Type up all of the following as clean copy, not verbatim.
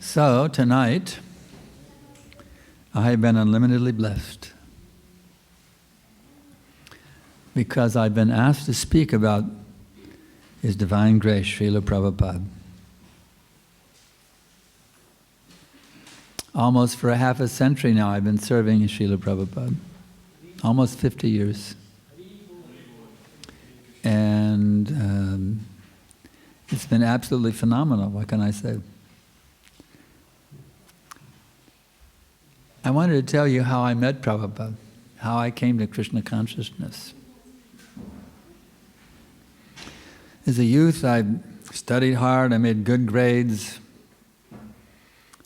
So tonight, I have been unlimitedly blessed because I've been asked to speak about His Divine Grace, Srila Prabhupada. Almost for a half a century now I've been serving Srila Prabhupada. Almost 50 years. And it's been absolutely phenomenal, what can I say? I wanted to tell you how I met Prabhupada, how I came to Krishna consciousness. As a youth, I studied hard, I made good grades.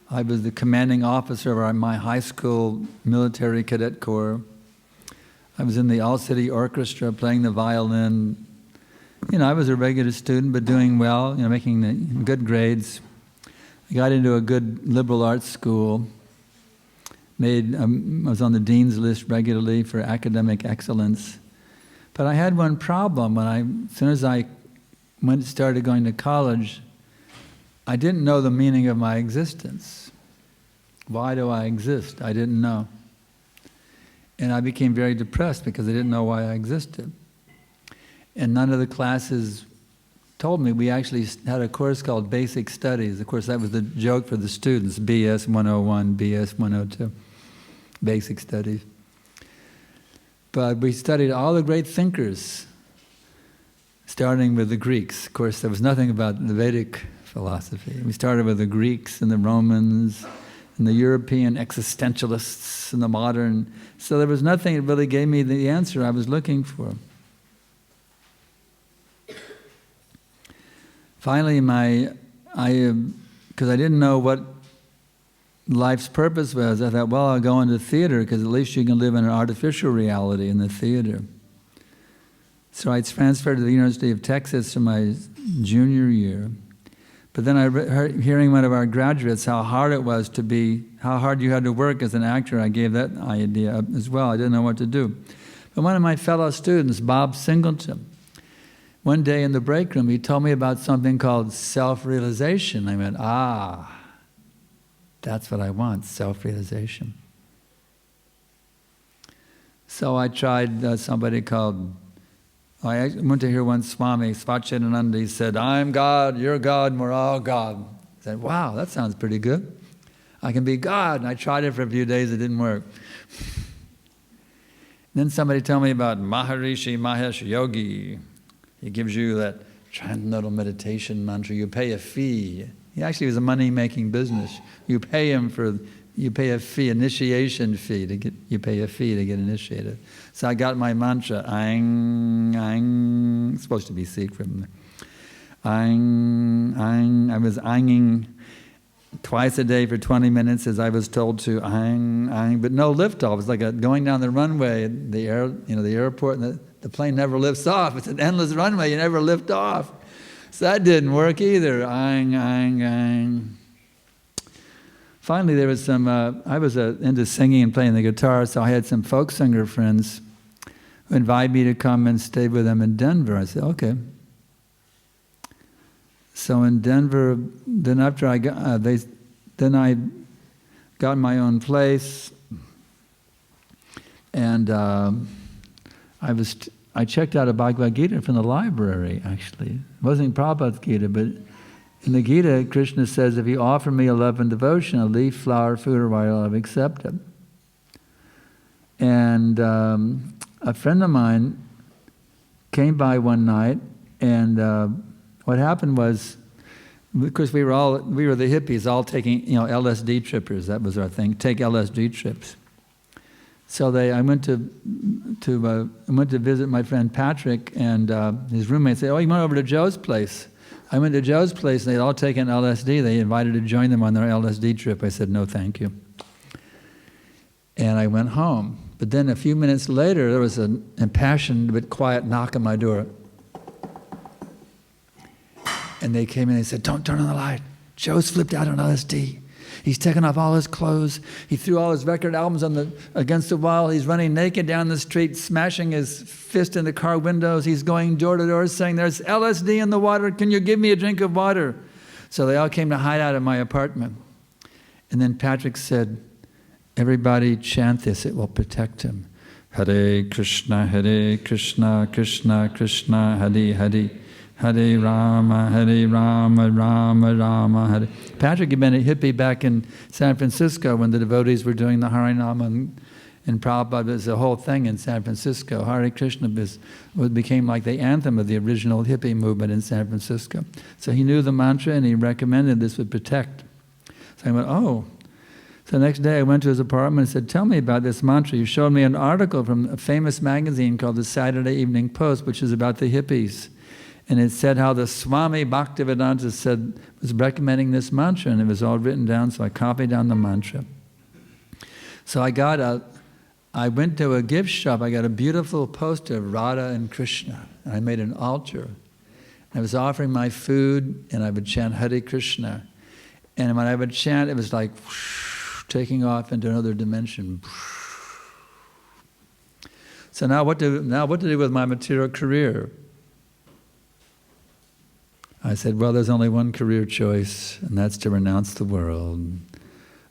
I was the commanding officer of my high school military cadet corps. I was in the all-city orchestra playing the violin. You know, I was a regular student, but doing well, you know, making good grades. I got into a good liberal arts school. I was on the dean's list regularly for academic excellence. But I had one problem. As soon as I started going to college, I didn't know the meaning of my existence. Why do I exist? I didn't know. And I became very depressed because I didn't know why I existed. And none of the classes told me. We actually had a course called Basic Studies. Of course, that was the joke for the students, BS 101, BS 102, Basic Studies. But we studied all the great thinkers, starting with the Greeks. Of course, there was nothing about the Vedic philosophy. We started with the Greeks and the Romans and the European existentialists and the modern. So there was nothing that really gave me the answer I was looking for. Finally, because I didn't know what life's purpose was, I thought, well, I'll go into theater because at least you can live in an artificial reality in the theater. So I transferred to the University of Texas for my junior year. But then I heard, hearing one of our graduates, how hard it was how hard you had to work as an actor, I gave that idea up as well. I didn't know what to do. But one of my fellow students, Bob Singleton, one day in the break room, he told me about something called self-realization. I went, that's what I want, self-realization. So I tried somebody called, I went to hear one Swami, Svacchidananda. He said, I'm God, you're God, and we're all God. I said, wow, that sounds pretty good. I can be God. And I tried it for a few days, it didn't work. Then somebody told me about Maharishi Mahesh Yogi. He gives you that transcendental meditation mantra. You pay a fee. He actually was a money-making business. You pay a fee, initiation fee you pay a fee to get initiated. So I got my mantra, Aing, Aing, it's supposed to be secret. Aing, Aing, I was Ainging twice a day for 20 minutes as I was told to, Aing, Aing, but no liftoff. It was like going down the runway, the airport, and the plane never lifts off. It's an endless runway, you never lift off. So that didn't work either, Aing, Aing, Aing. Finally, there was I was into singing and playing the guitar, so I had some folk singer friends who invited me to come and stay with them in Denver. I said, okay. So in Denver, then after I got, I got my own place, and I checked out a Bhagavad Gita from the library, actually. It wasn't Prabhupada's Gita, but in the Gita, Krishna says, if you offer me a love and devotion, a leaf, flower, food, or whatever, I'll accept it. And a friend of mine came by one night, and what happened was, because we were the hippies, all taking, LSD trippers. That was our thing. Take LSD trips. So I went to visit my friend Patrick, and his roommate said, "Oh, you went over to Joe's place." I went to Joe's place, and they'd all taken LSD. They invited to join them on their LSD trip. I said, "No, thank you." And I went home. But then a few minutes later, there was an impassioned but quiet knock on my door. And they came in and they said, "Don't turn on the light. Joe's flipped out on LSD. He's taken off all his clothes. He threw all his record albums against the wall. He's running naked down the street, smashing his fist in the car windows. He's going door to door saying, 'There's LSD in the water. Can you give me a drink of water?'" So they all came to hide out at my apartment. And then Patrick said, everybody chant this, it will protect him. Hare Krishna, Krishna Krishna, Hare Hare, Hare Rama, Rama Rama, Hare. Patrick had been a hippie back in San Francisco when the devotees were doing the Harinama, and Prabhupada, was a whole thing in San Francisco. Hare Krishna became like the anthem of the original hippie movement in San Francisco. So he knew the mantra and he recommended this would protect. So I went, oh. So the next day I went to his apartment and said, tell me about this mantra. You showed me an article from a famous magazine called the Saturday Evening Post, which is about the hippies. And it said how the Swami Bhaktivedanta was recommending this mantra, and it was all written down, so I copied down the mantra. So I went to a gift shop, I got a beautiful poster of Radha and Krishna, and I made an altar. I was offering my food, and I would chant Hare Krishna. And when I would chant, it was like taking off into another dimension. So now what to do with my material career? I said, well, there's only one career choice, and that's to renounce the world.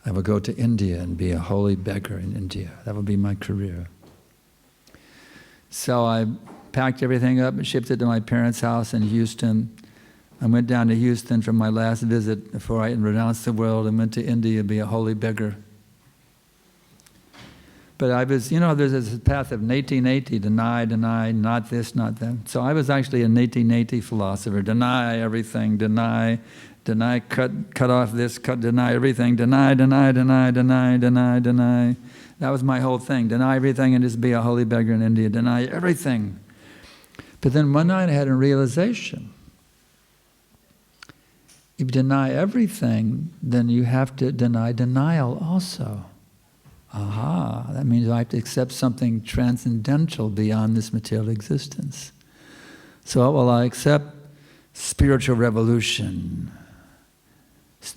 I will go to India and be a holy beggar in India. That will be my career. So I packed everything up and shipped it to my parents' house in Houston. I went down to Houston for my last visit before I renounced the world and went to India to be a holy beggar. But I was, there's this path of neti, deny, not this, not that. So I was actually a neti philosopher. Deny everything, deny, cut off this, deny everything, deny. That was my whole thing. Deny everything and just be a holy beggar in India. Deny everything. But then one night I had a realization. If you deny everything, then you have to deny denial also. Aha, that means I have to accept something transcendental beyond this material existence. So will I accept spiritual revolution?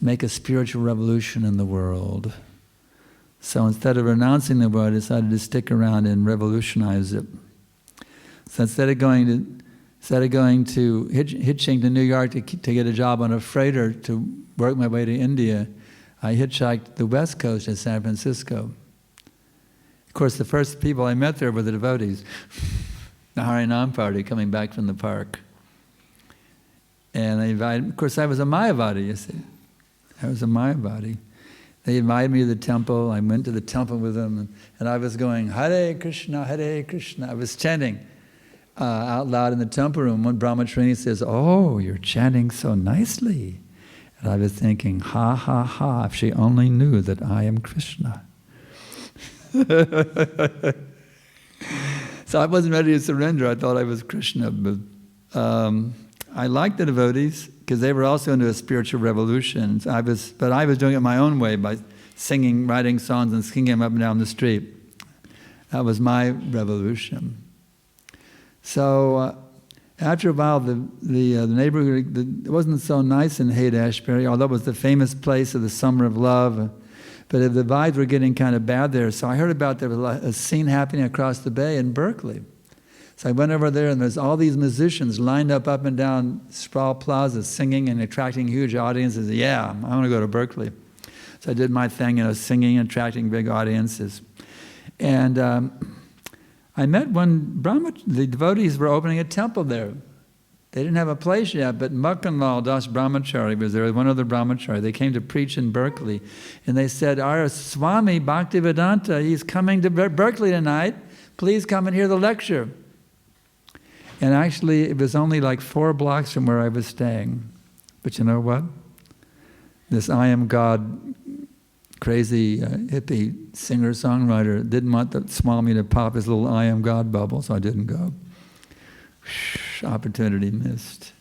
Make a spiritual revolution in the world. So instead of renouncing the world, I decided to stick around and revolutionize it. So instead of going to hitching to New York to get a job on a freighter to work my way to India, I hitchhiked the west coast of San Francisco. Of course, the first people I met there were the devotees, the Harinam party coming back from the park. And they invited, of course, I was a Mayavadi, you see. I was a Mayavadi. They invited me to the temple. I went to the temple with them, and I was going, Hare Krishna, Hare Krishna. I was chanting out loud in the temple room. One brahmachari says, oh, you're chanting so nicely. And I was thinking, ha, ha, ha, if she only knew that I am Krishna. So I wasn't ready to surrender. I thought I was Krishna. But I liked the devotees because they were also into a spiritual revolution. But I was doing it my own way by singing, writing songs and singing them up and down the street. That was my revolution. So after a while, the neighborhood, it wasn't so nice in Haight-Ashbury, although it was the famous place of the Summer of Love. But the vibes were getting kind of bad there. So I heard about there was a scene happening across the bay in Berkeley. So I went over there, and there's all these musicians lined up and down Sproul Plaza singing and attracting huge audiences. Yeah, I want to go to Berkeley. So I did my thing, singing, attracting big audiences. And I met one the devotees were opening a temple there. They didn't have a place yet, but Makkanlal Das Brahmachari was there, one other brahmachari. They came to preach in Berkeley. And they said, our Swami Bhaktivedanta, he's coming to Berkeley tonight. Please come and hear the lecture. And actually, it was only like 4 blocks from where I was staying. But you know what? This I Am God crazy hippie singer-songwriter didn't want the Swami to pop his little I Am God bubble, so I didn't go. Opportunity missed.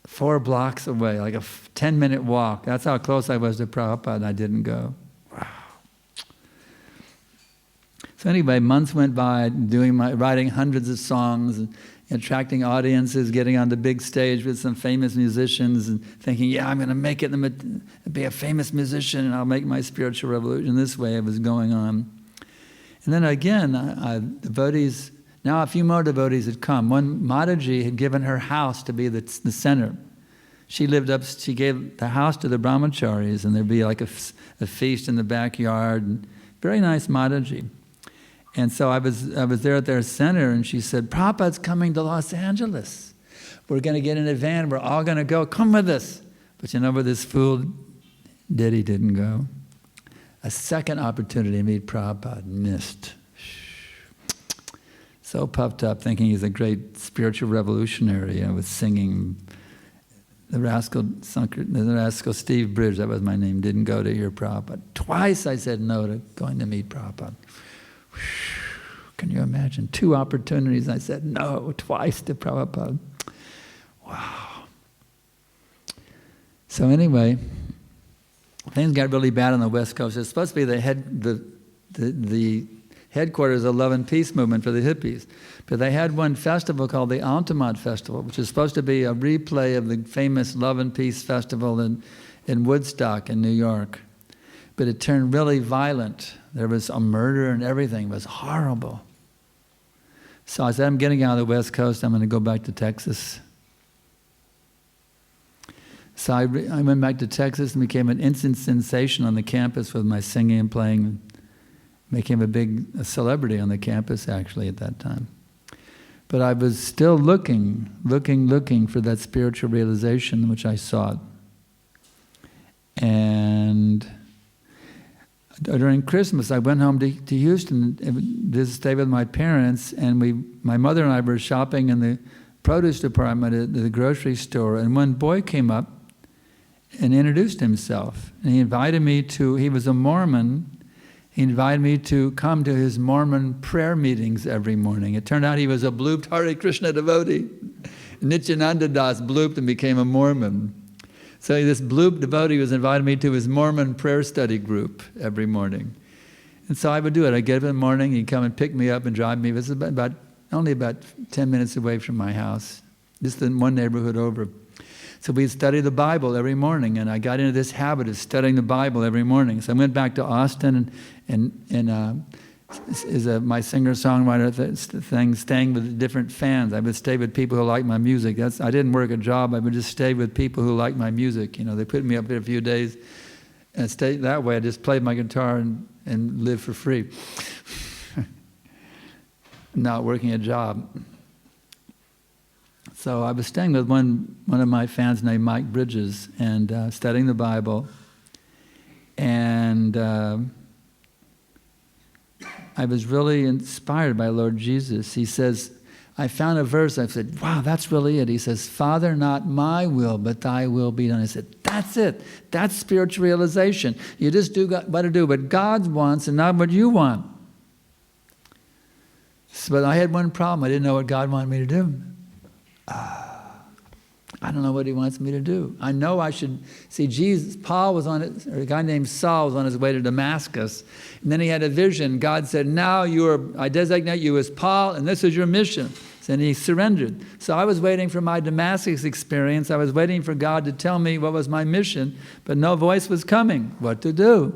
4 blocks away, like a 10-minute walk. That's how close I was to Prabhupada, and I didn't go. Wow. So anyway, months went by writing hundreds of songs, and attracting audiences, getting on the big stage with some famous musicians, and thinking, yeah, I'm going to make it, be a famous musician, and I'll make my spiritual revolution. This way it was going on. And then again, devotees. Now a few more devotees had come. One Mataji had given her house to be the center. she gave the house to the brahmacharis, and there'd be like a feast in the backyard. And very nice Mataji. And so I was there at their center, and she said, Prabhupada's coming to Los Angeles. We're going to get in a van. We're all going to go. Come with us. But you know where this fool Diddy didn't go? A second opportunity to meet Prabhupada, missed. So puffed up, thinking he's a great spiritual revolutionary, with singing. The rascal Steve Bridge, that was my name, didn't go to hear Prabhupada. Twice I said no to going to meet Prabhupada. Can you imagine? 2 opportunities I said no, twice to Prabhupada. Wow. So anyway, things got really bad on the West Coast. It's supposed to be the headquarters of the Love and Peace movement for the hippies. But they had one festival called the Altamont Festival, which is supposed to be a replay of the famous Love and Peace Festival in Woodstock in New York. But it turned really violent. There was a murder and everything. It was horrible. So I said, I'm getting out of the West Coast. I'm going to go back to Texas. So I went back to Texas and became an instant sensation on the campus with my singing and playing. Became a celebrity on the campus, actually, at that time. But I was still looking for that spiritual realization which I sought. And during Christmas, I went home to Houston to stay with my parents, and my mother and I were shopping in the produce department at the grocery store, and one boy came up and introduced himself. And he invited me he was a Mormon. He invited me to come to his Mormon prayer meetings every morning. It turned out he was a blooped Hare Krishna devotee. Nityananda Das blooped and became a Mormon. So this blooped devotee was inviting me to his Mormon prayer study group every morning. And so I would do it. I'd get up in the morning, he'd come and pick me up and drive me. It was only about 10 minutes away from my house, just in one neighborhood over. So we'd study the Bible every morning, and I got into this habit of studying the Bible every morning. So I went back to Austin my singer-songwriter thing, staying with different fans. I would stay with people who liked my music. I didn't work a job. I would just stay with people who liked my music. They put me up there a few days, and stay that way. I just played my guitar and lived for free, not working a job. So I was staying with one of my fans named Mike Bridges, and studying the Bible. And I was really inspired by Lord Jesus. He says, I found a verse, I said, wow, that's really it. He says, Father, not my will, but thy will be done. I said, that's it. That's spiritual realization. You just do what to do what God wants and not what you want. But I had one problem. I didn't know what God wanted me to do. I don't know what he wants me to do. I know I should see Jesus. A guy named Saul was on his way to Damascus, and then he had a vision. God said, now I designate you as Paul, and this is your mission. And he surrendered. So I was waiting for my Damascus experience. I was waiting for God to tell me what was my mission, but no voice was coming. What to do?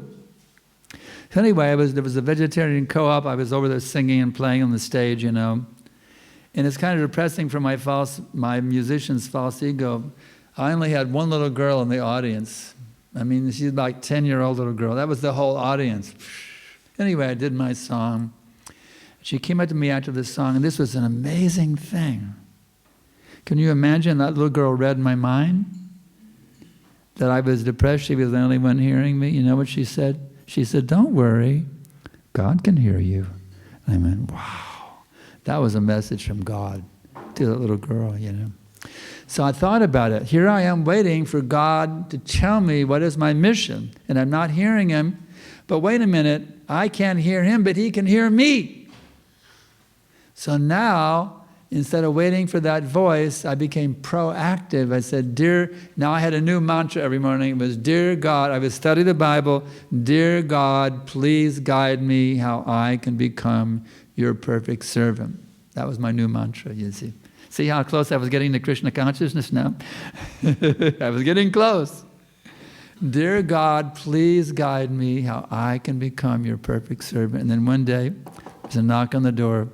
So anyway, there was a vegetarian co-op. I was over there singing and playing on the stage, And it's kind of depressing for my musician's false ego. I only had one little girl in the audience. I mean, she's like a 10-year-old little girl. That was the whole audience. Anyway, I did my song. She came up to me after the song, and this was an amazing thing. Can you imagine that little girl read my mind? That I was depressed, she was the only one hearing me. You know what she said? She said, don't worry, God can hear you. And I went, wow. That was a message from God to that little girl, So I thought about it. Here I am waiting for God to tell me what is my mission, and I'm not hearing him. But wait a minute, I can't hear him, but he can hear me. So now, instead of waiting for that voice, I became proactive. I said, now I had a new mantra every morning. It was, Dear God, I would study the Bible. Dear God, please guide me how I can become your perfect servant. That was my new mantra, you see. See how close I was getting to Krishna consciousness now? I was getting close. Dear God, please guide me how I can become your perfect servant. And then one day, there's a knock on the door.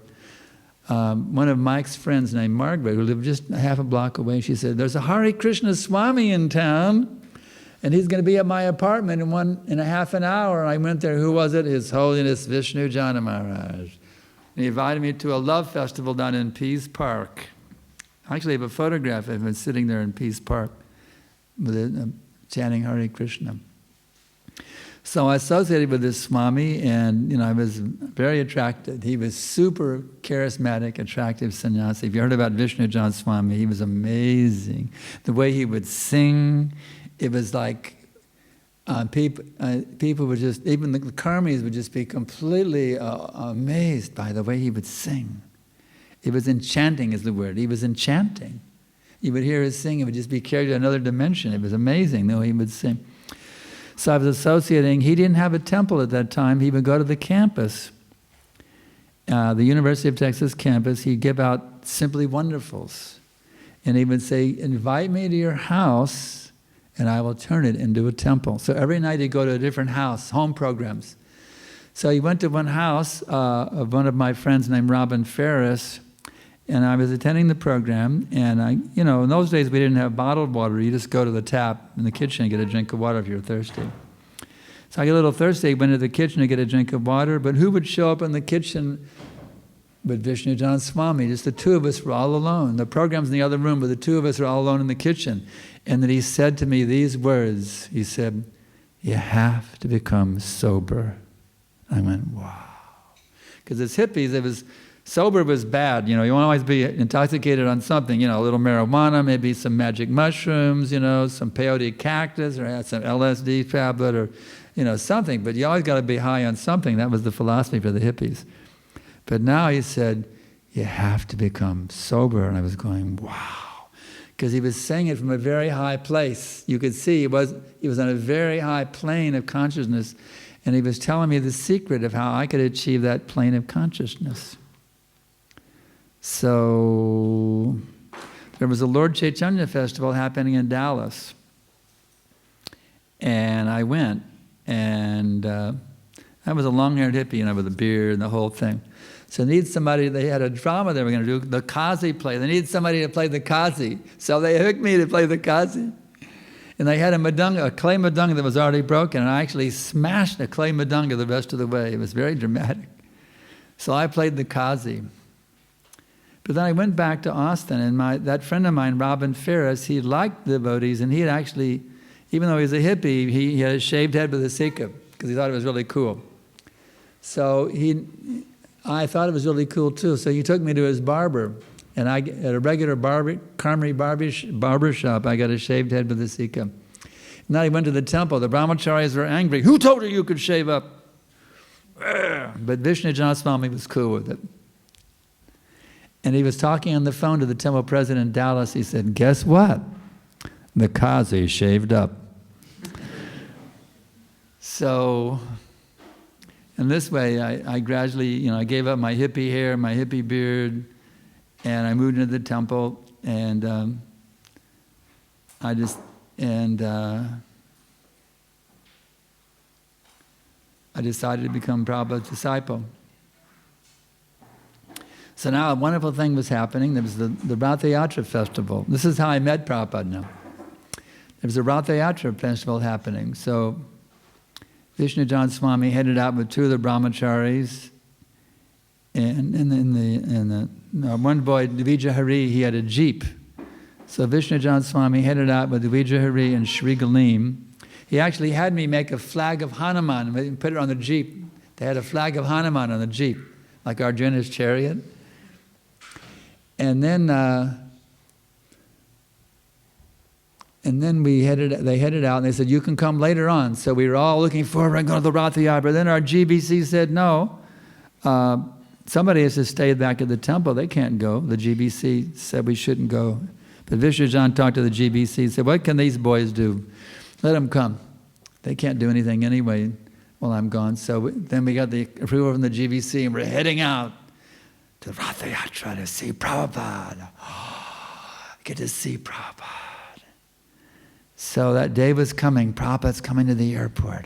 one of Mike's friends named Margaret, who lived just half a block away, she said, there's a Hare Krishna Swami in town, and he's going to be at my apartment in a half an hour. And I went there. Who was it? His Holiness Vishnu Jana Maharaj. And he invited me to a love festival down in Peace Park. I actually have a photograph of him sitting there in Peace Park with chanting Hare Krishna. So I associated with this Swami, and I was very attracted. He was super charismatic, attractive sannyasi. If you heard about Vishnu Jana Swami, he was amazing. The way he would sing, it was like people would just, even the karmis would just be completely amazed by the way he would sing. It was enchanting is the word. He was enchanting. You would hear his sing, it would just be carried to another dimension. It was amazing the way he would sing. So I was associating, he didn't have a temple at that time. He would go to the campus, the University of Texas campus. He'd give out Simply Wonderfuls. And he would say, invite me to your house and I will turn it into a temple. So every night he'd go to a different house, home programs. So he went to one house of one of my friends named Robin Ferris, and I was attending the program, and in those days we didn't have bottled water. You just go to the tap in the kitchen and get a drink of water if you're thirsty. So I got a little thirsty, went to the kitchen to get a drink of water, but who would show up in the kitchen with Vishnu Jana Swami? Just the two of us were all alone. The program's in the other room, but the two of us were all alone in the kitchen. And then he said to me these words. He said, you have to become sober. I went, wow. Because as hippies, sober was bad. You want to always be intoxicated on something, a little marijuana, maybe some magic mushrooms, some peyote cactus, or some LSD tablet, or, something. But you always got to be high on something. That was the philosophy for the hippies. But now he said, you have to become sober. And I was going, wow. Because he was saying it from a very high place. You could see he was on a very high plane of consciousness. And he was telling me the secret of how I could achieve that plane of consciousness. So there was a Lord Chaitanya Festival happening in Dallas. And I went. And I was a long-haired hippie, with a beard and the whole thing. So they need somebody, they had a drama they were going to do, the Kazi play. They needed somebody to play the Kazi. So they hooked me to play the Kazi. And they had a clay madanga that was already broken, and I actually smashed a clay madanga the rest of the way. It was very dramatic. So I played the Kazi. But then I went back to Austin, and that friend of mine, Robin Ferris, he liked devotees, and he had actually, even though he was a hippie, he had a shaved head with a sikha, because he thought it was really cool. So I thought it was really cool too, so he took me to his barber. And at a regular Karmari barber shop, I got a shaved head with a sikha. And then I went to the temple. The brahmacharis were angry. Who told you you could shave up? But Vishnu Jana Swami was cool with it. And he was talking on the phone to the temple president in Dallas. He said, guess what? The Kazi shaved up. So, in this way, I gradually, I gave up my hippie hair, my hippie beard, and I moved into the temple, and I decided to become Prabhupada's disciple. So now a wonderful thing was happening. There was the Ratha-Yatra Festival. This is how I met Prabhupada now. There was a Ratha-Yatra Festival happening. So Vishnu Jana Swami headed out with two of the brahmacharis, and one boy, Dvija Hari, he had a jeep. So Vishnu Jana Swami headed out with Dvija Hari and Sri Galim. He actually had me make a flag of Hanuman and put it on the jeep. They had a flag of Hanuman on the jeep, like Arjuna's chariot. And then they headed out, and they said, you can come later on. So we were all looking forward to going to the Ratha-Yatra. Then our GBC said, no. Somebody has to stay back at the temple. They can't go. The GBC said we shouldn't go. But Vishnu Jana talked to the GBC and said, what can these boys do? Let them come. They can't do anything anyway while I'm gone. So then we got the approval from the GBC, and we're heading out to Ratha-Yatra to see Prabhupada. Get to see Prabhupada. So that day was coming. Prabhupada's coming to the airport.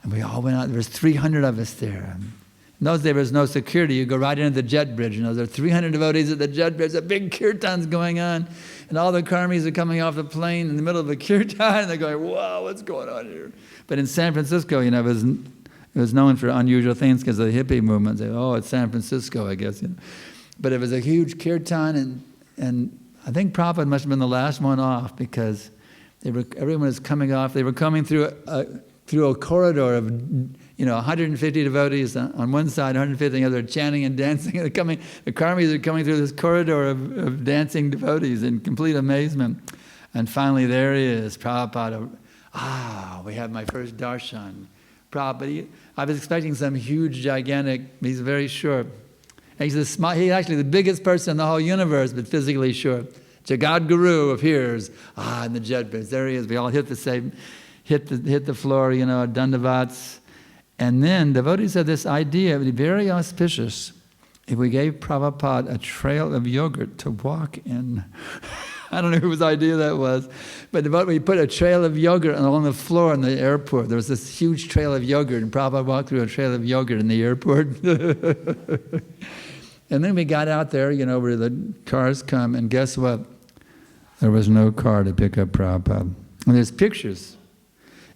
And we all went out. There was 300 of us there. In those days, there was no security. You go right into the jet bridge. There are 300 devotees at the jet bridge. A big kirtan's going on. And all the karmis are coming off the plane in the middle of a kirtan. And they're going, wow, what's going on here? But in San Francisco, it was known for unusual things because of the hippie movement. They, oh, it's San Francisco, I guess. But it was a huge kirtan. And I think Prabhupada must have been the last one off because everyone was coming off. They were coming through a corridor of 150 devotees on one side, 150 on the other, chanting and dancing. The karmis are coming through this corridor of dancing devotees in complete amazement. And finally, there he is, Prabhupada. We have my first darshan. Prabhupada, I was expecting some huge, gigantic, he's very short. He's actually the biggest person in the whole universe, but physically short. Jagat Guru appears, in the jet bridge. There he is. We all hit the floor, dandavats. And then devotees had this idea, it would be very auspicious if we gave Prabhupada a trail of yogurt to walk in. I don't know whose idea that was, but we put a trail of yogurt along the floor in the airport. There was this huge trail of yogurt, and Prabhupada walked through a trail of yogurt in the airport. And then we got out there, where the cars come, and guess what? There was no car to pick up Prabhupada. And there's pictures.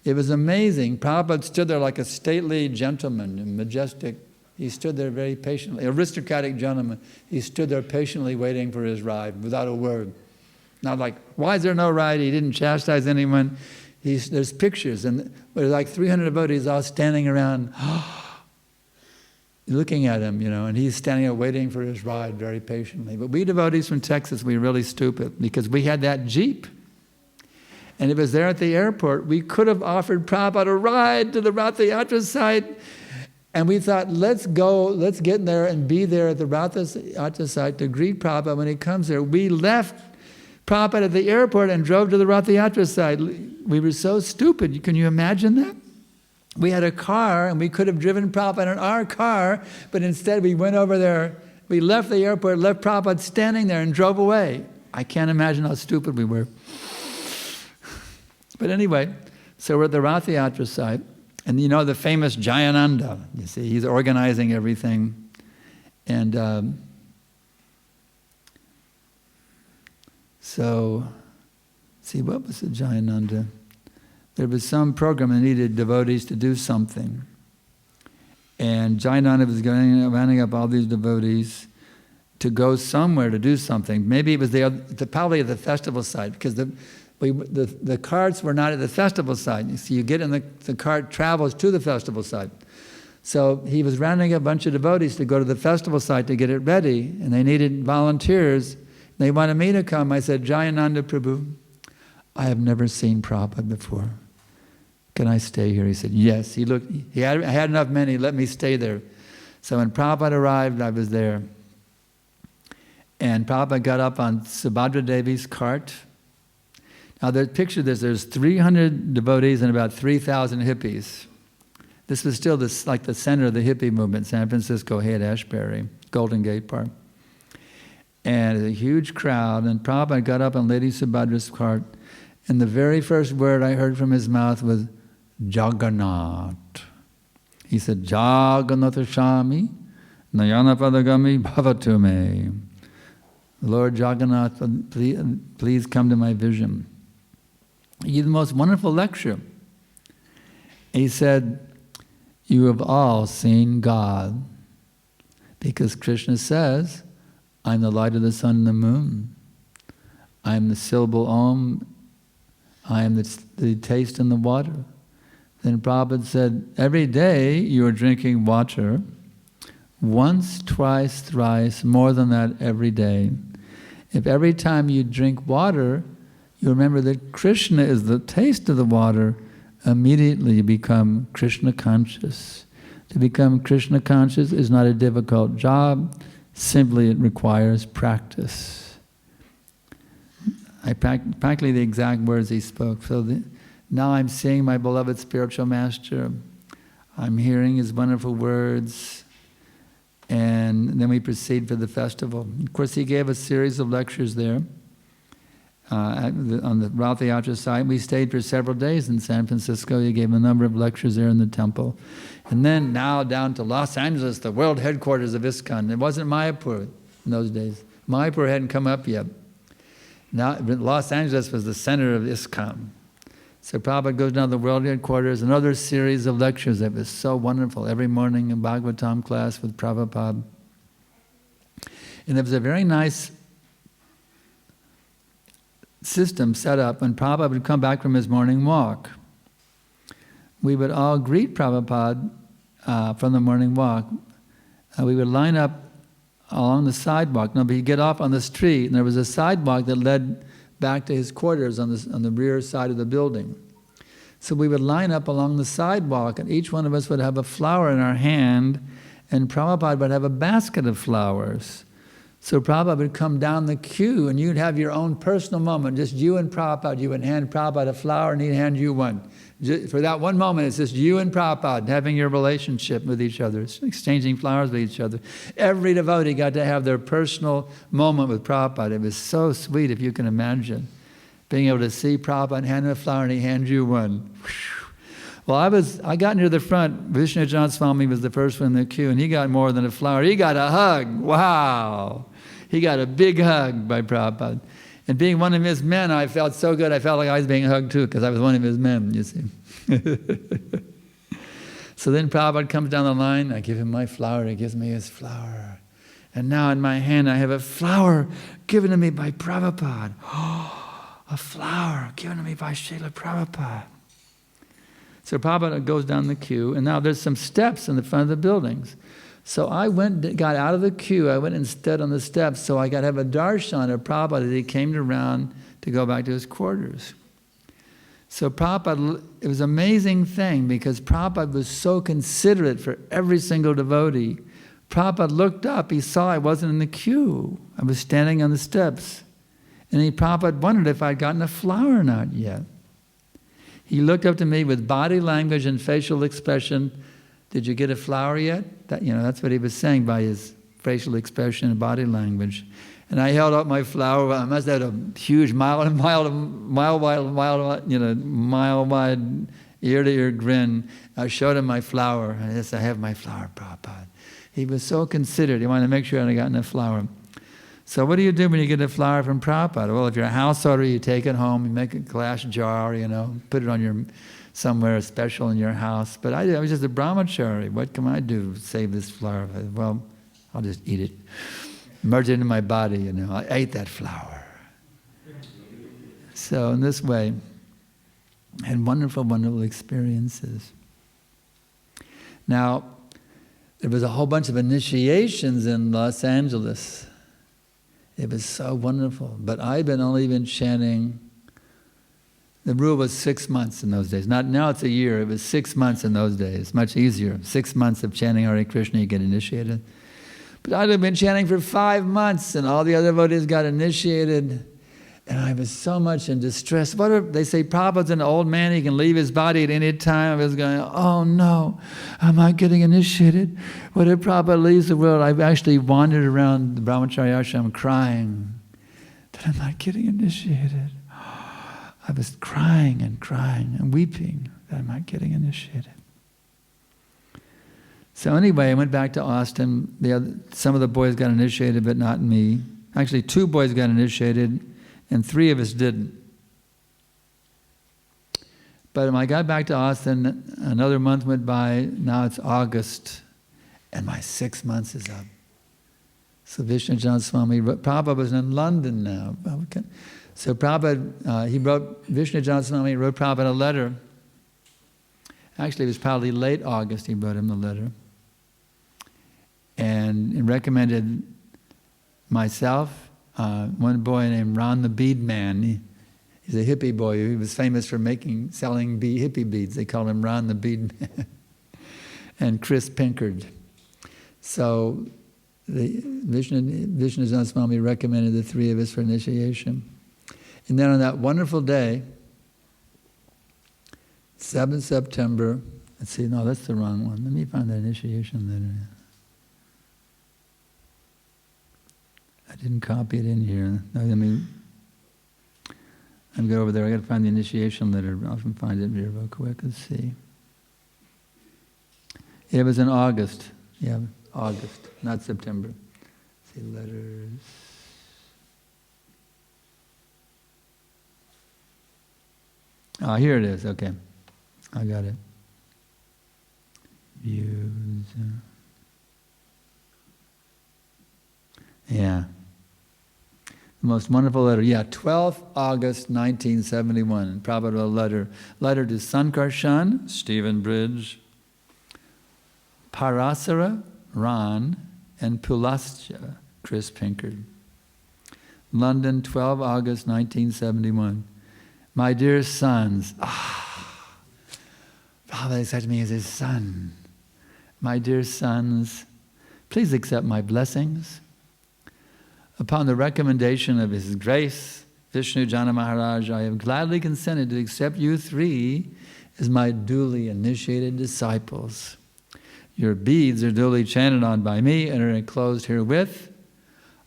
It was amazing. Prabhupada stood there like a stately gentleman, majestic. He stood there very patiently, aristocratic gentleman. He stood there patiently waiting for his ride without a word. Not like, why is there no ride? He didn't chastise anyone. There's pictures, and there's like 300 devotees all standing around, looking at him, and he's standing there waiting for his ride very patiently. But we devotees from Texas, we were really stupid because we had that Jeep. And it was there at the airport. We could have offered Prabhupada a ride to the Ratha-Yatra site. And we thought, let's get there and be there at the Ratha-Yatra site to greet Prabhupada when he comes there. We left Prabhupada at the airport and drove to the Ratha-Yatra site. We were so stupid. Can you imagine that? We had a car and we could have driven Prabhupada in our car, but instead we went over there. We left the airport, left Prabhupada standing there and drove away. I can't imagine how stupid we were. But anyway, so we're at the Ratha-Yatra site, and the famous Jayananda, you see, he's organizing everything. And what was the Jayananda? There was some program that needed devotees to do something. And Jayananda was rounding up all these devotees to go somewhere to do something. Maybe it was probably at the festival site, because the carts were not at the festival site. You see, you get in the cart travels to the festival site. So he was rounding up a bunch of devotees to go to the festival site to get it ready, and they needed volunteers. They wanted me to come. I said, Jayananda Prabhu, I have never seen Prabhupada before. Can I stay here? He said, yes. He had enough men, he let me stay there. So when Prabhupada arrived, I was there. And Prabhupada got up on Subhadra Devi's cart. Now, picture this, there's 300 devotees and about 3,000 hippies. This was still like the center of the hippie movement, San Francisco, Haight-Ashbury, Golden Gate Park. And a huge crowd, and Prabhupada got up on Lady Subhadra's cart, and the very first word I heard from his mouth was, Jagannath. He said, Jagannatha Shami, Nayana Padagami Bhavatu Me. Lord Jagannath, please come to my vision. He gave the most wonderful lecture. He said, you have all seen God, because Krishna says, I'm the light of the sun and the moon. I am the syllable Om. I am the taste in the water. Then Prabhupada said, every day you are drinking water, once, twice, thrice, more than that every day. If every time you drink water, you remember that Krishna is the taste of the water, immediately you become Krishna conscious. To become Krishna conscious is not a difficult job, simply it requires practice. Practically the exact words he spoke. So now I'm seeing my beloved spiritual master, I'm hearing his wonderful words, and then we proceed for the festival. Of course, he gave a series of lectures there. on the Ratha-Yatra site. We stayed for several days in San Francisco. He gave a number of lectures there in the temple. And then now down to Los Angeles, the world headquarters of ISKCON. It wasn't Mayapur in those days. Mayapur hadn't come up yet. Now, Los Angeles was the center of ISKCON. So Prabhupada goes down to the world headquarters, another series of lectures that was so wonderful. Every morning in Bhagavatam class with Prabhupada. And there was a very nice system set up when Prabhupada would come back from his morning walk. We would all greet Prabhupada from the morning walk. We would line up along the sidewalk. No, but he'd get off on the street, and there was a sidewalk that led back to his quarters on the rear side of the building. So we would line up along the sidewalk, and each one of us would have a flower in our hand, and Prabhupada would have a basket of flowers. So Prabhupada would come down the queue, and you'd have your own personal moment, just you and Prabhupada. You would hand Prabhupada a flower, and he'd hand you one. For that one moment, it's just you and Prabhupada having your relationship with each other, exchanging flowers with each other. Every devotee got to have their personal moment with Prabhupada. It was so sweet, if you can imagine. Being able to see Prabhupada and hand him a flower, and he hands you one. Well, I got near the front. Vishnujana Swami was the first one in the queue, and he got more than a flower. He got a hug. Wow. He got a big hug by Prabhupada. And being one of his men, I felt so good. I felt like I was being hugged too, because I was one of his men, you see. So then Prabhupada comes down the line. I give him my flower. He gives me his flower. And now in my hand, I have a flower given to me by Prabhupada. Oh, a flower given to me by Srila Prabhupada. So Prabhupada goes down the queue, and now there's some steps in the front of the buildings. So I got out of the queue. I went and stood on the steps, so I got to have a darshan of Prabhupada as he came around to go back to his quarters. So Prabhupada, it was an amazing thing, because Prabhupada was so considerate for every single devotee. Prabhupada looked up. He saw I wasn't in the queue. I was standing on the steps. And Prabhupada wondered if I'd gotten a flower or not yet. He looked up to me with body language and facial expression. Did you get a flower yet? That's what he was saying by his facial expression and body language. And I held up my flower. I must have had a huge mile wide, ear-to-ear grin. I showed him my flower. I have my flower, Prabhupada. He was so considerate. He wanted to make sure I got a flower. So what do you do when you get a flower from Prabhupada? Well, if you're a householder, you take it home, you make a glass jar, put it on somewhere special in your house. But I was just a brahmachari. What can I do to save this flower? Well, I'll just eat it. Merge it into my body, I ate that flower. So in this way, I had wonderful, wonderful experiences. Now, there was a whole bunch of initiations in Los Angeles. It was so wonderful. But I'd only been chanting. The rule was 6 months in those days. Now it's a year. It was 6 months in those days. Much easier. 6 months of chanting Hare Krishna, you get initiated. But I'd have been chanting for 5 months, and all the other devotees got initiated. And I was so much in distress. They say Prabhupada's an old man, he can leave his body at any time. I was going, oh no, am I getting initiated? What if Prabhupada leaves the world? I've actually wandered around the Brahmacharya ashram crying that I'm not getting initiated. I was crying and weeping that I'm not getting initiated. So anyway, I went back to Austin. Some of the boys got initiated, but not me. Actually, 2 boys got initiated, and 3 of us didn't. But when I got back to Austin, another month went by. Now it's August, and my 6 months is up. So Vishnujana Swami, Prabhupada was in London now. So Prabhupada, Vishnujana Swami wrote Prabhupada a letter. Actually, it was probably late August he wrote him the letter. And he recommended myself, one boy named Ron the Bead Man. He's a hippie boy. He was famous for selling hippie beads. They called him Ron the Bead Man. And Chris Pinkard. So Vishnujana Swami recommended the 3 of us for initiation. And then on that wonderful day, 7th September, let's see, no, that's the wrong one. Let me find that initiation letter. I didn't copy it in here. No, I'm going over there. I got to find the initiation letter. I can find it here real quick. Let's see. It was in August. Yeah, August, not September. Let's see, letters. Ah, here it is. Okay, I got it. Views. Yeah. The most wonderful letter. Yeah, 12th August 1971. Prabhupada letter to Sankarshan, Stephen Bridge, Parasara, Ron, and Pulascha, Chris Pinkard. London, 12 August 1971. My dear sons, Prabhupada said to me as his son, my dear sons, please accept my blessings. Upon the recommendation of His Grace, Vishnu Jana Maharaj, I have gladly consented to accept you three as my duly initiated disciples. Your beads are duly chanted on by me and are enclosed herewith.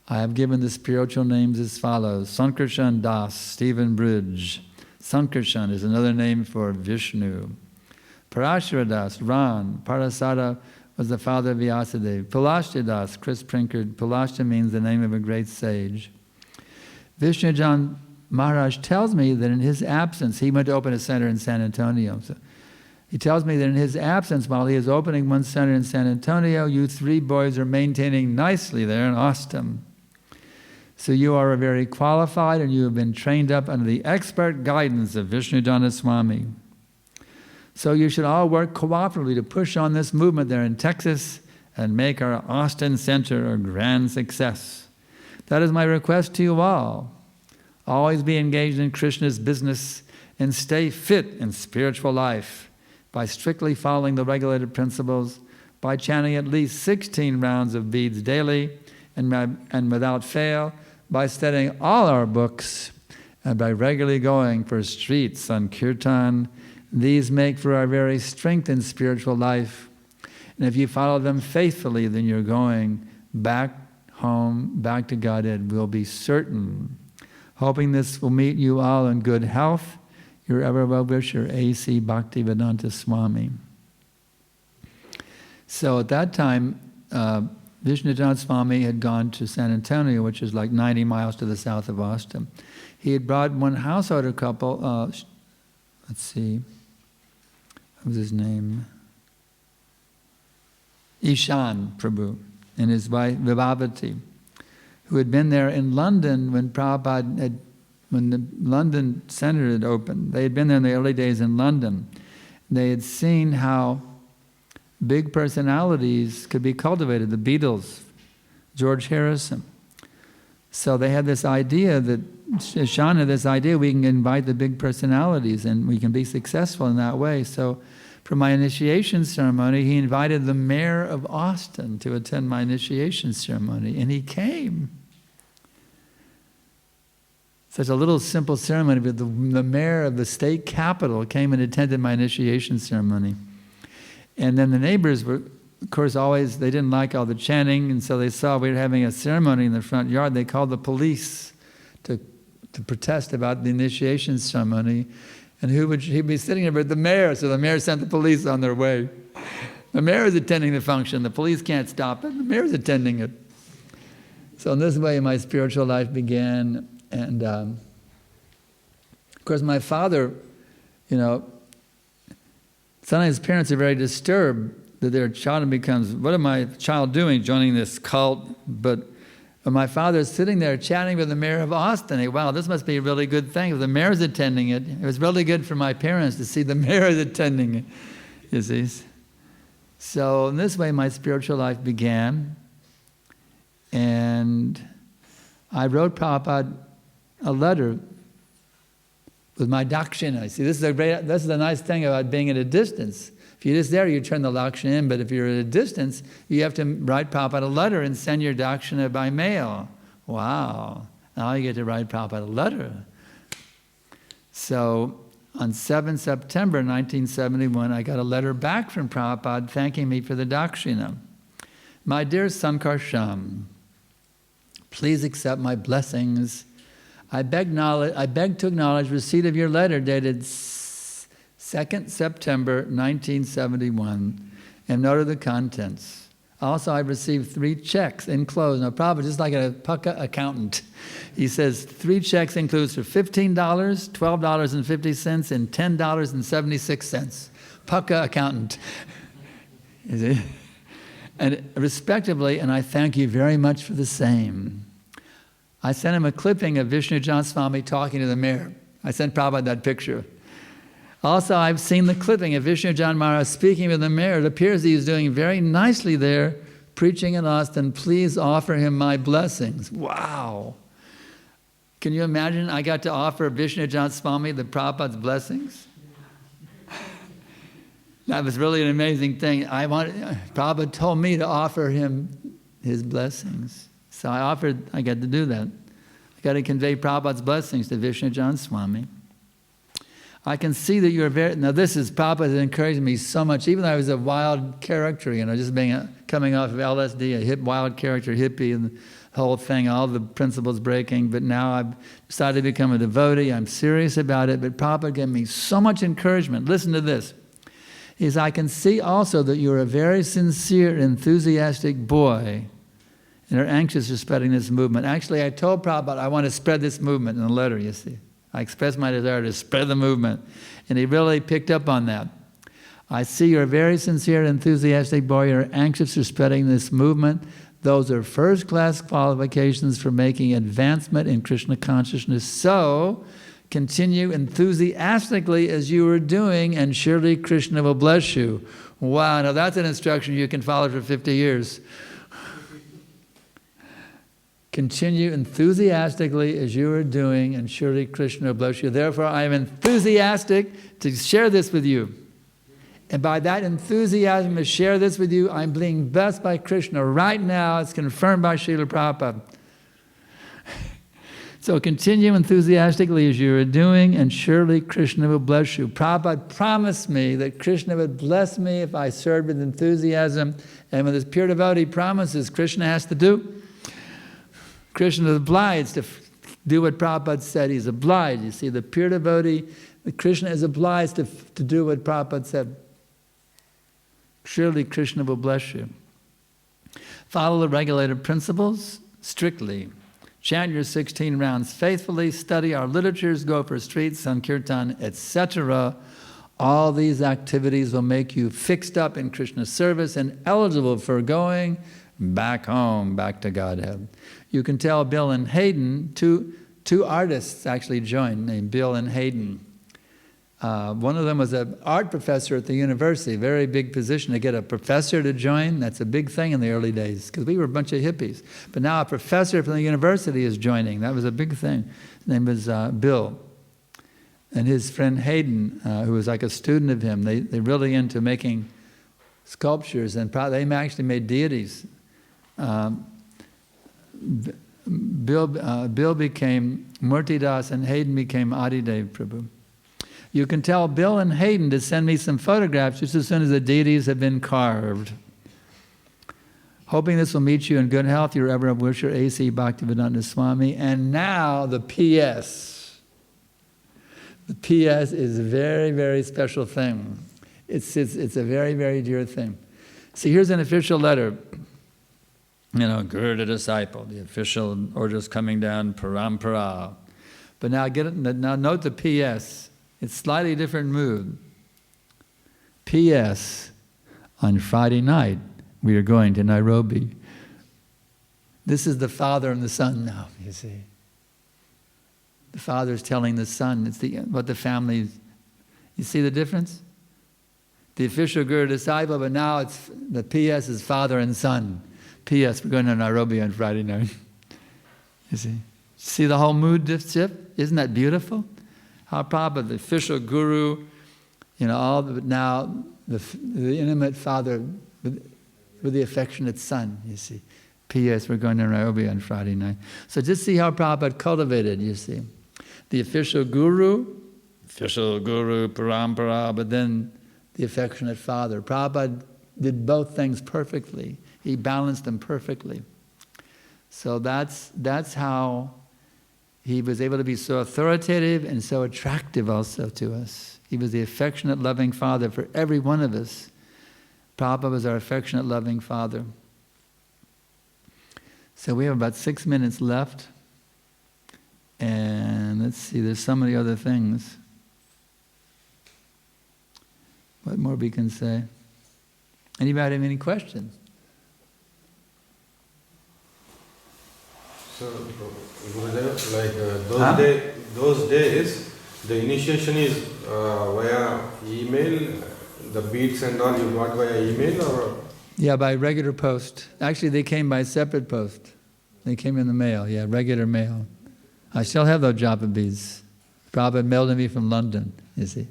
I have given the spiritual names as follows. Sankarshan Das, Stephen Bridge. Sankarshan is another name for Vishnu. Parashara Das, Ran. Parasara was the father of Vyasadeva. Pulascha Das, Chris Prinkard. Pulascha means the name of a great sage. Vishnu Jan Maharaj tells me that in his absence, he went to open a center in San Antonio. So he tells me that in his absence, while he is opening one center in San Antonio, you three boys are maintaining nicely there in Austin. So you are very qualified and you have been trained up under the expert guidance of Vishnu Jana Swami. So you should all work cooperatively to push on this movement there in Texas and make our Austin Center a grand success. That is my request to you all. Always be engaged in Krishna's business and stay fit in spiritual life by strictly following the regulated principles, by chanting at least 16 rounds of beads daily and without fail, by studying all our books, and by regularly going for streets on kirtan. These make for our very strength in spiritual life. And if you follow them faithfully, then you're going back home, back to Godhead, will be certain. Hoping this will meet you all in good health, your ever well-wisher, A.C. Bhaktivedanta Swami. So at that time, Vishnujan Swami had gone to San Antonio, which is like 90 miles to the south of Austin. He had brought one householder couple, let's see, what was his name? Ishan Prabhu and his wife Vibhavati, who had been there in London when Prabhupada had, when the London Center had opened. They had been there in the early days in London. They had seen how big personalities could be cultivated, the Beatles, George Harrison. So they had this idea that, Ishan had this idea, we can invite the big personalities and we can be successful in that way. So for my initiation ceremony, he invited the mayor of Austin to attend my initiation ceremony, and he came. Such a little simple ceremony, but the mayor of the state capital came and attended my initiation ceremony. And then the neighbors were, of course, always, they didn't like all the chanting, and so they saw we were having a ceremony in the front yard. They called the police to protest about the initiation ceremony. And he'd be sitting there with the mayor, so the mayor sent the police on their way. The mayor is attending the function, the police can't stop it, the mayor is attending it. So in this way my spiritual life began, and of course my father, you know, sometimes parents are very disturbed that their child becomes, what am my child doing, joining this cult? But my father's sitting there chatting with the mayor of Austin. Wow, this must be a really good thing. If the mayor's attending it, it was really good for my parents to see the mayor attending it, you see. So in this way my spiritual life began. And I wrote Prabhupada a letter with my dakshina. See, this is the nice thing about being at a distance. If you're just there, you turn the dakshina in, but if you're at a distance, you have to write Prabhupada a letter and send your dakshina by mail. Wow, now you get to write Prabhupada a letter. So on 7 September 1971, I got a letter back from Prabhupada thanking me for the dakshina. My dear Sankarshan, please accept my blessings. I beg to acknowledge receipt of your letter dated 2nd September 1971 and note of the contents. Also, I've received 3 checks enclosed. Now, probably just like a pucka accountant. He says 3 checks enclosed for $15, $12.50, and $10.76. Pucka accountant. Is it? And respectively, and I thank you very much for the same. I sent him a clipping of Vishnu Jan Swami talking to the mayor. I sent Prabhupada that picture. Also, I've seen the clipping of Vishnu Jan Maharaj speaking with the mayor. It appears he is doing very nicely there, preaching in Austin. Please offer him my blessings. Wow. Can you imagine I got to offer Vishnu Jan Swami the Prabhupada's blessings? That was really an amazing thing. Prabhupada told me to offer him his blessings. So I got to do that. I got to convey Prabhupada's blessings to Vishnu Jan Swami. I can see that you're now this is, Prabhupada has encouraged me so much, even though I was a wild character, just coming off of LSD, a wild character hippie, and the whole thing, all the principles breaking, but now I've decided to become a devotee. I'm serious about it, but Prabhupada gave me so much encouragement. Listen to this. He says, I can see also that you're a very sincere, enthusiastic boy and are anxious for spreading this movement. Actually, I told Prabhupada I want to spread this movement in a letter, you see. I expressed my desire to spread the movement, and he really picked up on that. I see you're a very sincere, enthusiastic boy. You're anxious for spreading this movement. Those are first-class qualifications for making advancement in Krishna consciousness. So, continue enthusiastically as you are doing, and surely Krishna will bless you. Wow, now that's an instruction you can follow for 50 years. Continue enthusiastically as you are doing, and surely Krishna will bless you. Therefore, I am enthusiastic to share this with you. And by that enthusiasm to share this with you, I'm being blessed by Krishna right now. It's confirmed by Srila Prabhupada. So continue enthusiastically as you are doing, and surely Krishna will bless you. Prabhupada promised me that Krishna would bless me if I served with enthusiasm. And when this pure devotee promises, Krishna has to do. Krishna is obliged to do what Prabhupada said. He's obliged. You see, the pure devotee, Krishna is obliged to do what Prabhupada said. Surely Krishna will bless you. Follow the regulated principles strictly. Chant your 16 rounds faithfully. Study our literatures. Go for streets, Sankirtan, etc. All these activities will make you fixed up in Krishna's service and eligible for going back home, back to Godhead. You can tell Bill and Hayden, two artists actually joined, named Bill and Hayden. One of them was an art professor at the university, very big position. To get a professor to join, that's a big thing in the early days, because we were a bunch of hippies. But now a professor from the university is joining. That was a big thing. His name was Bill. And his friend Hayden, who was like a student of him, they're really into making sculptures, and they actually made deities. Bill became Murtidas and Hayden became Adidev Prabhu. You can tell Bill and Hayden to send me some photographs just as soon as the deities have been carved. Hoping this will meet you in good health, your ever wisher, A.C. Bhaktivedanta Swami. And now the P.S. The P.S. is a very, very special thing. It's a very, very dear thing. See, here's an official letter. Guru to disciple, the official orders coming down, parampara. But now note the P.S. It's slightly different mood. P.S. On Friday night, we are going to Nairobi. This is the father and the son now, you see. The father's telling the son, it's what the family, you see the difference? The official guru disciple, but now it's the P.S. is father and son. P.S. We're going to Nairobi on Friday night. You see? See the whole mood shift? Isn't that beautiful? How proper the official guru, now the intimate father with the affectionate son, you see. P.S. We're going to Nairobi on Friday night. So just see how Prabhupada cultivated, you see. The official guru, parampara, but then the affectionate father. Prabhupada did both things perfectly. He balanced them perfectly. So that's how he was able to be so authoritative and so attractive also to us. He was the affectionate, loving father for every one of us. Prabhupada was our affectionate, loving father. So we have about 6 minutes left. And let's see, there's so many other things. What more we can say? Anybody have any questions? So, those days, the initiation is via email, the beads and all you got via email or? Yeah, by regular post. Actually, they came by separate post. They came in the mail, yeah, regular mail. I still have those japa beads. Prabhupada mailed to me from London, you see.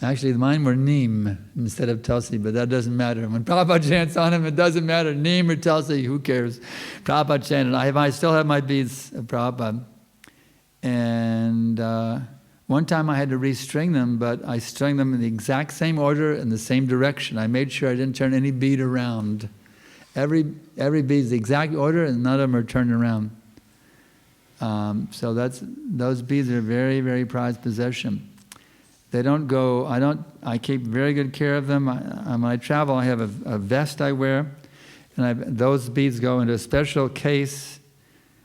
Actually, mine were neem instead of tulsi, but that doesn't matter. When Prabhupada chants on them, it doesn't matter. Neem or tulsi, who cares? Prabhupada chanted. I still have my beads of Prabhupada. And one time I had to restring them, but I strung them in the exact same order in the same direction. I made sure I didn't turn any bead around. Every bead is the exact order, and none of them are turned around. So those beads are very, very prized possession. They don't go, I keep very good care of them. When I travel, I have a vest I wear, and those beads go into a special case.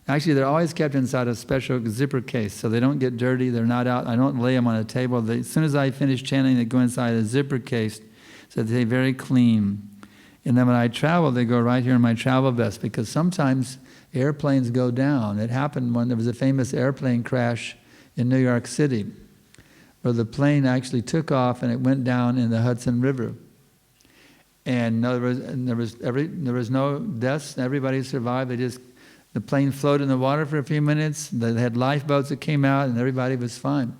Actually, they're always kept inside a special zipper case, so they don't get dirty, they're not out. I don't lay them on a table. As soon as I finish chanting, they go inside a zipper case, so they stay very clean. And then when I travel, they go right here in my travel vest, because sometimes airplanes go down. It happened when there was a famous airplane crash in New York City, where the plane actually took off and it went down in the Hudson River. And there was no deaths, everybody survived. The plane floated in the water for a few minutes, they had lifeboats that came out, and everybody was fine.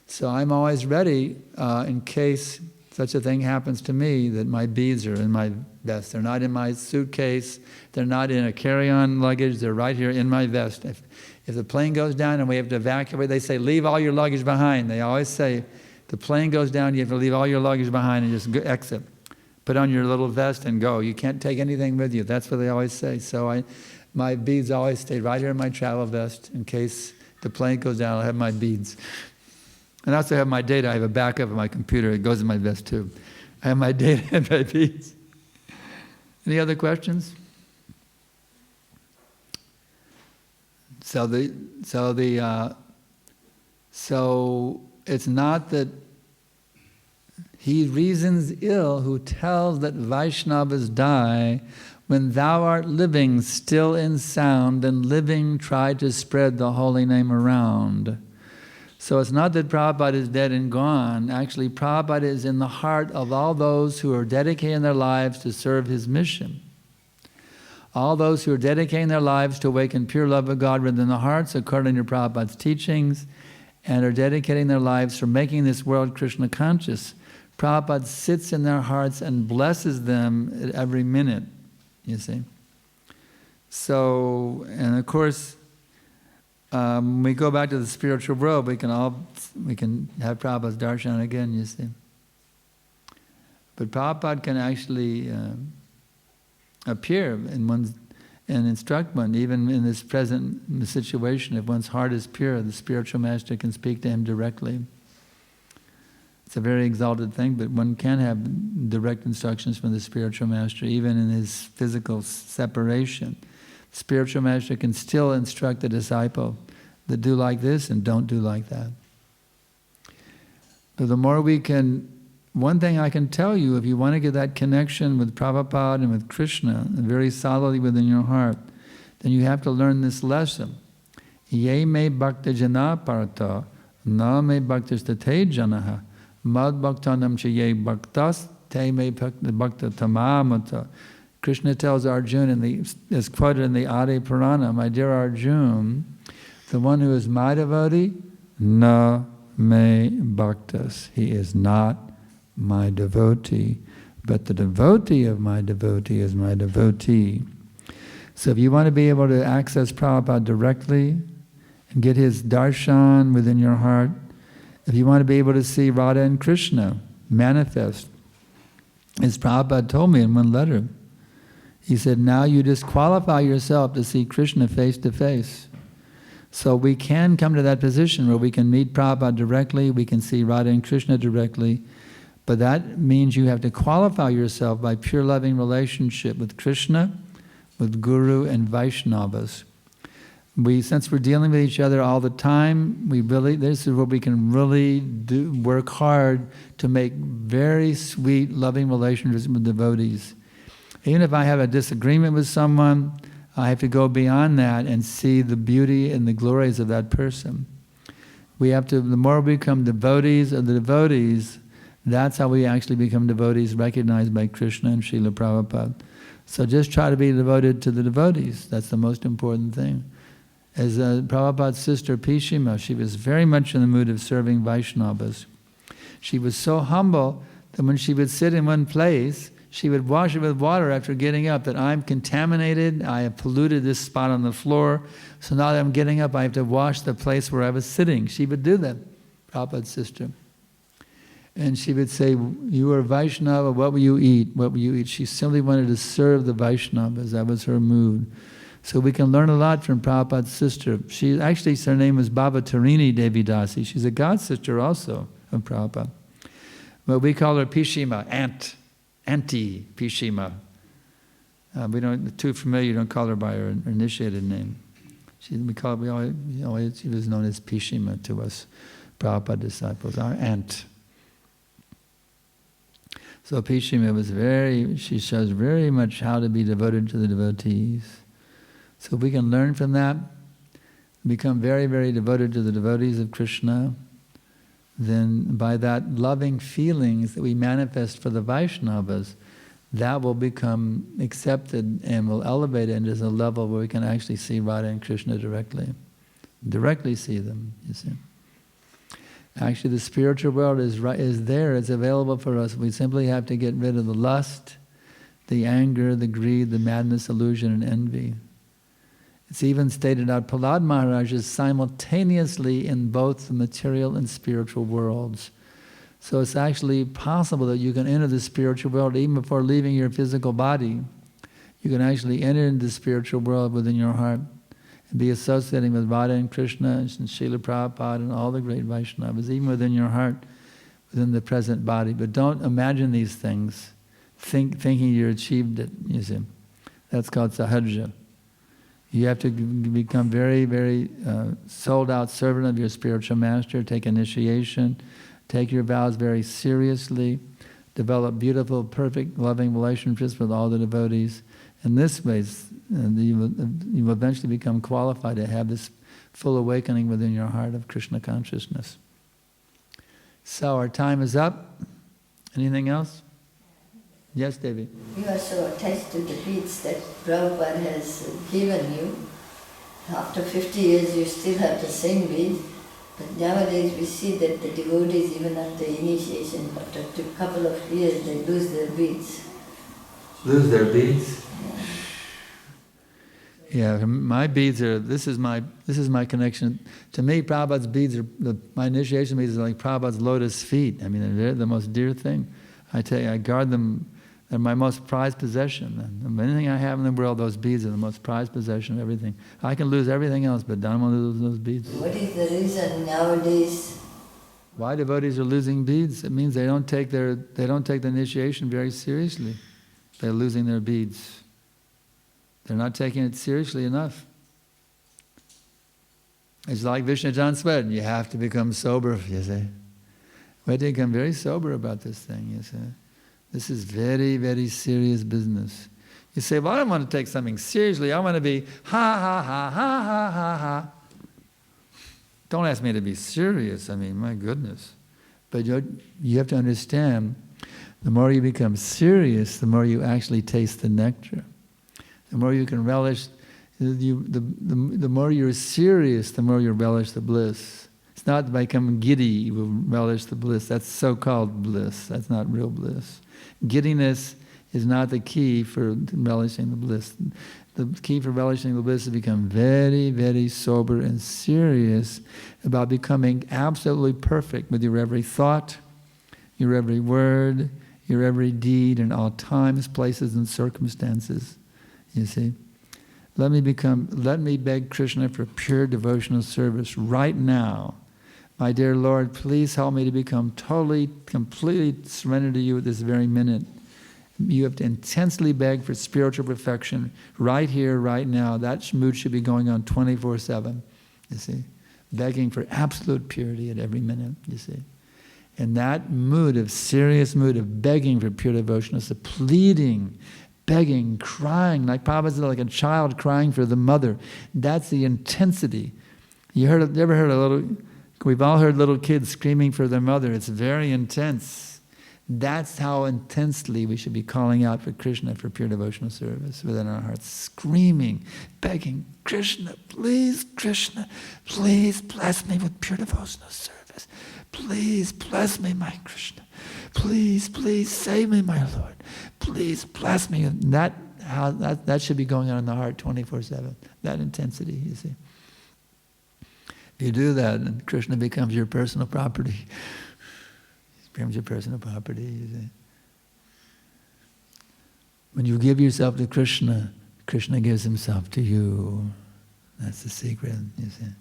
So I'm always ready in case such a thing happens to me, that my beads are in my vest. They're not in my suitcase, they're not in a carry-on luggage, they're right here in my vest. If the plane goes down and we have to evacuate, they say, leave all your luggage behind. They always say, the plane goes down, you have to leave all your luggage behind and just exit. Put on your little vest and go. You can't take anything with you. That's what they always say. So my beads always stay right here in my travel vest. In case the plane goes down, I'll have my beads. And I also have my data. I have a backup of my computer. It goes in my vest too. I have my data and my beads. Any other questions? So it's not that he reasons ill who tells that Vaishnavas die when thou art living still in sound, and living try to spread the holy name around. So it's not that Prabhupada is dead and gone. Actually, Prabhupada is in the heart of all those who are dedicating their lives to serve his mission. All those who are dedicating their lives to awaken pure love of God within the hearts according to Prabhupada's teachings, and are dedicating their lives for making this world Krishna conscious. Prabhupada sits in their hearts and blesses them at every minute, you see. So, and of course, when we go back to the spiritual world, we can have Prabhupada's darshan again, you see. But Prabhupada can actually appear and instruct one, even in this present situation. If one's heart is pure, the spiritual master can speak to him directly. It's a very exalted thing, but one can have direct instructions from the spiritual master, even in his physical separation. The spiritual master can still instruct the disciple that do like this and don't do like that. So the more we can, one thing I can tell you, if you want to get that connection with Prabhupada and with Krishna very solidly within your heart, then you have to learn this lesson. Ye me bhakta jana parata, na me bhaktas tate janaha, mad bhaktanam cha ye bhaktas, te me bhakta tamamata. Krishna tells Arjuna, is quoted in the Adi Purana, my dear Arjuna, the one who is my devotee, na me bhaktas. He is not my devotee, but the devotee of my devotee is my devotee. So if you want to be able to access Prabhupada directly and get his darshan within your heart, if you want to be able to see Radha and Krishna manifest, as Prabhupada told me in one letter, he said, now you disqualify yourself to see Krishna face to face. So we can come to that position where we can meet Prabhupada directly, we can see Radha and Krishna directly, but that means you have to qualify yourself by pure loving relationship with Krishna, with Guru and Vaishnavas. Since we're dealing with each other all the time, this is where we can really work hard to make very sweet, loving relationships with devotees. Even if I have a disagreement with someone, I have to go beyond that and see the beauty and the glories of that person. The more we become devotees of the devotees, that's how we actually become devotees recognized by Krishna and Srila Prabhupada. So just try to be devoted to the devotees. That's the most important thing. As Prabhupada's sister Pishima, she was very much in the mood of serving Vaishnavas. She was so humble that when she would sit in one place, she would wash it with water after getting up, that I'm contaminated, I have polluted this spot on the floor, so now that I'm getting up, I have to wash the place where I was sitting. She would do that, Prabhupada's sister. And she would say, you are Vaishnava, what will you eat? What will you eat? She simply wanted to serve the Vaishnavas, that was her mood. So we can learn a lot from Prabhupada's sister. Her name was Bhavatarini Devi Dasi. She's a god sister also of Prabhupada. But we call her Pishima, Auntie Pishima. We don't, too familiar, don't call her by her initiated name. She was known as Pishima to us, Prabhupada disciples, our aunt. So Pishima she shows very much how to be devoted to the devotees. So if we can learn from that, become very, very devoted to the devotees of Krishna, then by that loving feelings that we manifest for the Vaishnavas, that will become accepted and will elevate it into a level where we can actually see Radha and Krishna directly. Directly see them, you see. Actually, the spiritual world is there, it's available for us. We simply have to get rid of the lust, the anger, the greed, the madness, illusion, and envy. It's even stated out, Prahlad Maharaj is simultaneously in both the material and spiritual worlds. So it's actually possible that you can enter the spiritual world even before leaving your physical body. You can actually enter into the spiritual world within your heart and be associating with Radha and Krishna and Srila Prabhupada and all the great Vaishnavas, even within your heart, within the present body. But don't imagine these things, thinking you achieved it, you see. That's called sahaja. You have to become very, very sold out servant of your spiritual master, take initiation, take your vows very seriously, develop beautiful, perfect, loving relationships with all the devotees. In this way, you will eventually become qualified to have this full awakening within your heart of Krishna consciousness. So our time is up. Anything else? Yes, Devi. You are so attached to the beads that Prabhupada has given you. After 50 years you still have the same beads, but nowadays we see that the devotees, even after initiation, after a couple of years, they lose their beads. Lose their beads? Yeah, my beads are, this is my connection. To me, Prabhupada's beads are, my initiation beads are like Prabhupada's lotus feet. I mean, they're the most dear thing. I tell you, I guard them. They're my most prized possession. And anything I have in the world, those beads are the most prized possession of everything. I can lose everything else, but don't want to lose those beads. What is the reason nowadays? Why devotees are losing beads? It means they don't take the initiation very seriously. They're losing their beads. They're not taking it seriously enough. It's like Vishnu Jan said, you have to become sober, you see. We have to become very sober about this thing, you see. This is very, very serious business. You say, well, I don't want to take something seriously. I want to be ha, ha, ha, ha, ha, ha, ha. Don't ask me to be serious. I mean, my goodness. But you have to understand, the more you become serious, the more you actually taste the nectar. The more you can relish, the more you're serious, the more you relish the bliss. It's not by becoming giddy you will relish the bliss. That's so-called bliss. That's not real bliss. Giddiness is not the key for relishing the bliss. The key for relishing the bliss is to become very, very sober and serious about becoming absolutely perfect with your every thought, your every word, your every deed in all times, places, and circumstances. You see? Let me beg Krishna for pure devotional service right now. My dear Lord, please help me to become totally, completely surrendered to you at this very minute. You have to intensely beg for spiritual perfection right here, right now. That mood should be going on 24/7, you see. Begging for absolute purity at every minute, you see. And that mood of serious mood of begging for pure devotion is the pleading, begging, crying, like Prabhupada said, like a child crying for the mother. That's the intensity. You ever heard we've all heard little kids screaming for their mother. It's very intense. That's how intensely we should be calling out for Krishna for pure devotional service within our hearts, screaming, begging, Krishna, please bless me with pure devotional service. Please bless me, my Krishna. Please save me, my Lord. Please bless me. That should be going on in the heart 24/7. That intensity, you see. If you do that, then Krishna becomes your personal property. He becomes your personal property, you see. When you give yourself to Krishna, Krishna gives himself to you. That's the secret, you see.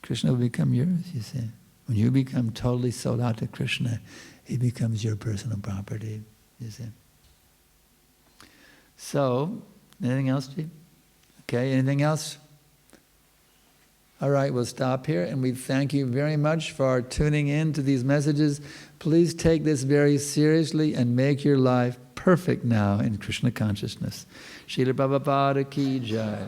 Krishna will become yours, you see. When you become totally sold out to Krishna, he becomes your personal property, you see. So, anything else, Chief? Okay, anything else? All right, we'll stop here, and we thank you very much for tuning in to these messages. Please take this very seriously and make your life perfect now in Krishna consciousness. Srila Prabhupada ki jai.